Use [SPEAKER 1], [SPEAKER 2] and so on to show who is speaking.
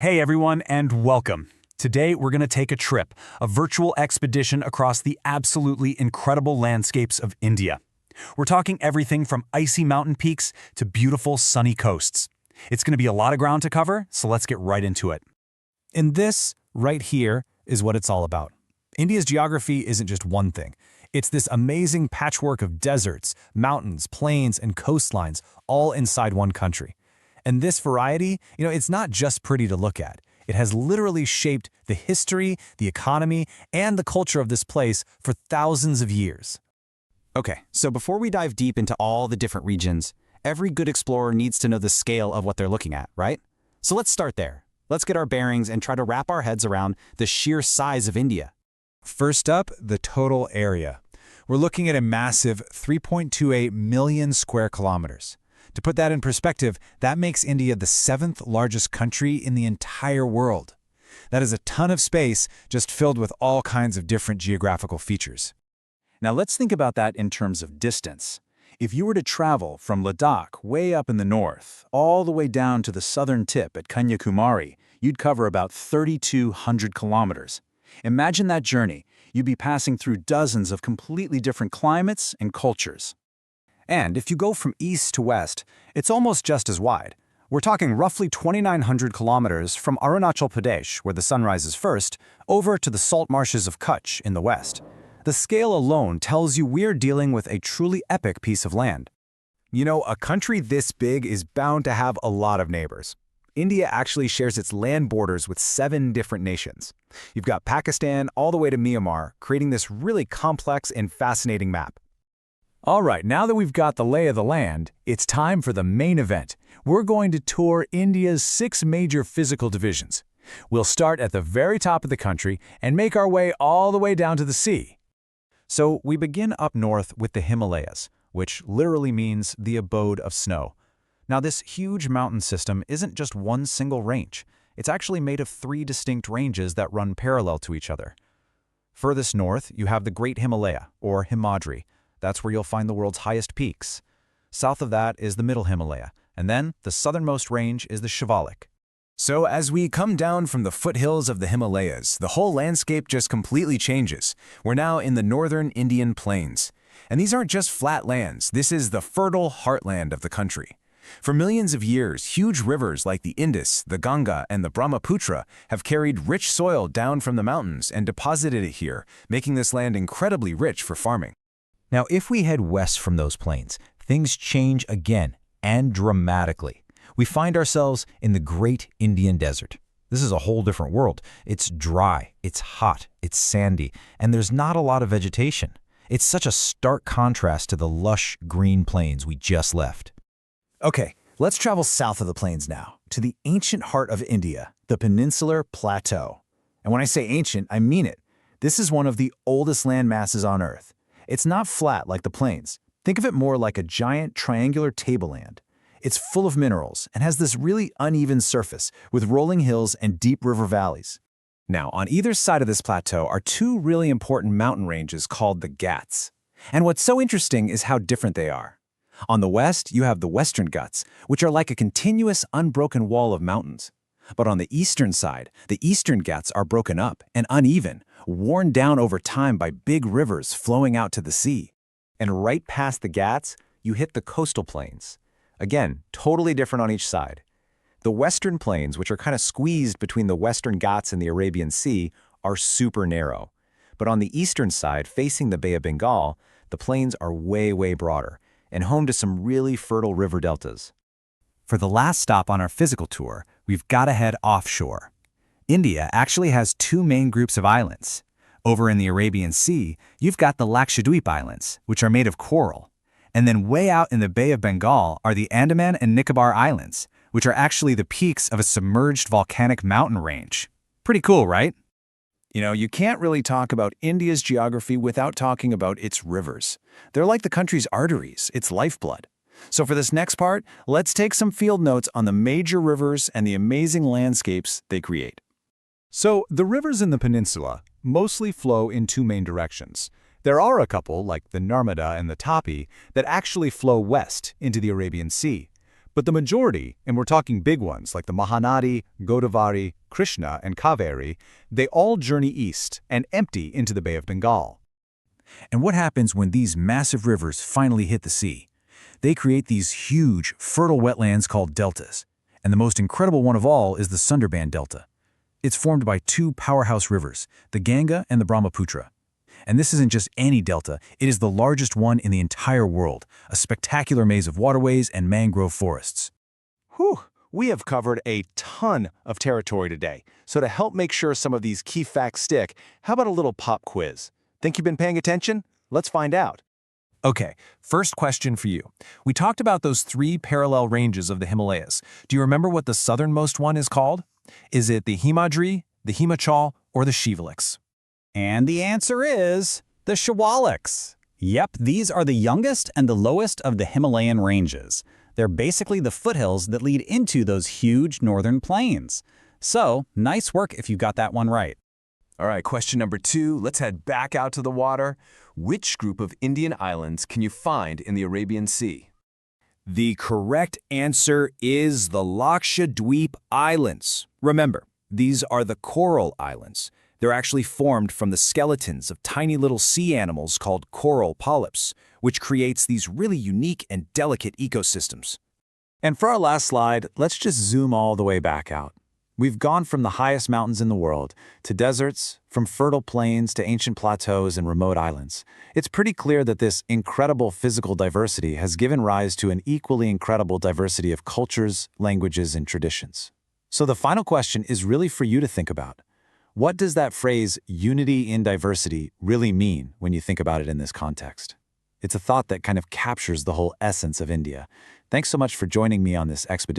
[SPEAKER 1] Hey everyone, and welcome. Today we're going to take a trip, a virtual expedition across the absolutely incredible landscapes of India. We're talking everything from icy mountain peaks to beautiful sunny coasts. It's going to be a lot of ground to cover, so let's get right into it. And this, right here, is what it's all about. India's geography isn't just one thing. It's this amazing patchwork of deserts, mountains, plains, and coastlines, all inside one country. And this variety, it's not just pretty to look at. It has literally shaped the history, the economy, and the culture of this place for thousands of years.
[SPEAKER 2] Okay, so before we dive deep into all the different regions, every good explorer needs to know the scale of what they're looking at, right? So let's start there. Let's get our bearings and try to wrap our heads around the sheer size of India.
[SPEAKER 3] First up, the total area. We're looking at a massive 3.28 million square kilometers. To put that in perspective, that makes India the 7th largest country in the entire world. That is a ton of space just filled with all kinds of different geographical features.
[SPEAKER 1] Now let's think about that in terms of distance. If you were to travel from Ladakh way up in the north, all the way down to the southern tip at Kanyakumari, you'd cover about 3,200 kilometers. Imagine that journey. You'd be passing through dozens of completely different climates and cultures.
[SPEAKER 2] And if you go from east to west, it's almost just as wide. We're talking roughly 2,900 kilometers from Arunachal Pradesh, where the sun rises first, over to the salt marshes of Kutch in the west. The scale alone tells you we're dealing with a truly epic piece of land.
[SPEAKER 3] A country this big is bound to have a lot of neighbors. India actually shares its land borders with 7 different nations. You've got Pakistan all the way to Myanmar, creating this really complex and fascinating map. All right, now that we've got the lay of the land, it's time for the main event. We're going to tour India's 6 major physical divisions. We'll start at the very top of the country and make our way all the way down to the sea.
[SPEAKER 2] So we begin up north with the Himalayas, which literally means the abode of snow. Now this huge mountain system isn't just one single range. It's actually made of 3 distinct ranges that run parallel to each other. Furthest north, you have the Great Himalaya, or Himadri. That's where you'll find the world's highest peaks. South of that is the Middle Himalaya, and then the southernmost range is the Shivalik.
[SPEAKER 3] So as we come down from the foothills of the Himalayas, the whole landscape just completely changes. We're now in the northern Indian plains. And these aren't just flat lands, this is the fertile heartland of the country. For millions of years, huge rivers like the Indus, the Ganga, and the Brahmaputra have carried rich soil down from the mountains and deposited it here, making this land incredibly rich for farming.
[SPEAKER 2] Now, if we head west from those plains, things change again, and dramatically. We find ourselves in the Great Indian Desert. This is a whole different world. It's dry, it's hot, it's sandy, and there's not a lot of vegetation. It's such a stark contrast to the lush green plains we just left.
[SPEAKER 3] Okay, let's travel south of the plains now, to the ancient heart of India, the Peninsular Plateau. And when I say ancient, I mean it. This is one of the oldest land masses on Earth. It's not flat like the plains. Think of it more like a giant triangular tableland. It's full of minerals and has this really uneven surface with rolling hills and deep river valleys. Now, on either side of this plateau are 2 really important mountain ranges called the Ghats. And what's so interesting is how different they are. On the west, you have the Western Ghats, which are like a continuous, unbroken wall of mountains. But on the eastern side, the Eastern Ghats are broken up and uneven, worn down over time by big rivers flowing out to the sea. And right past the Ghats, you hit the coastal plains. Again, totally different on each side. The Western Plains, which are kind of squeezed between the Western Ghats and the Arabian Sea, are super narrow. But on the eastern side, facing the Bay of Bengal, the plains are way, way broader and home to some really fertile river deltas. For the last stop on our physical tour, we've got to head offshore. India actually has 2 main groups of islands. Over in the Arabian Sea, you've got the Lakshadweep Islands, which are made of coral. And then way out in the Bay of Bengal are the Andaman and Nicobar Islands, which are actually the peaks of a submerged volcanic mountain range. Pretty cool, right? You can't really talk about India's geography without talking about its rivers. They're like the country's arteries, its lifeblood. So for this next part, let's take some field notes on the major rivers and the amazing landscapes they create.
[SPEAKER 1] So, the rivers in the peninsula mostly flow in 2 main directions. There are a couple, like the Narmada and the Tapi, that actually flow west into the Arabian Sea.
[SPEAKER 2] But the majority, and we're talking big ones like the Mahanadi, Godavari, Krishna, and Kaveri, they all journey east and empty into the Bay of Bengal.
[SPEAKER 3] And what happens when these massive rivers finally hit the sea? They create these huge, fertile wetlands called deltas. And the most incredible one of all is the Sundarban Delta. It's formed by two powerhouse rivers, the Ganga and the Brahmaputra. And this isn't just any delta, it is the largest one in the entire world, a spectacular maze of waterways and mangrove forests.
[SPEAKER 4] Whew, we have covered a ton of territory today. So to help make sure some of these key facts stick, how about a little pop quiz? Think you've been paying attention? Let's find out.
[SPEAKER 1] Okay, first question for you. We talked about those 3 parallel ranges of the Himalayas. Do you remember what the southernmost one is called? Is it the Himadri, the Himachal, or the Shivaliks?
[SPEAKER 5] And the answer is the Shivaliks. Yep, these are the youngest and the lowest of the Himalayan ranges. They're basically the foothills that lead into those huge northern plains. So, nice work if you got that one right.
[SPEAKER 4] All right, question number 2. Let's head back out to the water. Which group of Indian islands can you find in the Arabian Sea?
[SPEAKER 6] The correct answer is the Lakshadweep Islands. Remember, these are the coral islands. They're actually formed from the skeletons of tiny little sea animals called coral polyps, which creates these really unique and delicate ecosystems.
[SPEAKER 2] And for our last slide, let's just zoom all the way back out. We've gone from the highest mountains in the world to deserts, from fertile plains to ancient plateaus and remote islands. It's pretty clear that this incredible physical diversity has given rise to an equally incredible diversity of cultures, languages, and traditions. So the final question is really for you to think about. What does that phrase, unity in diversity, really mean when you think about it in this context? It's a thought that kind of captures the whole essence of India. Thanks so much for joining me on this expedition.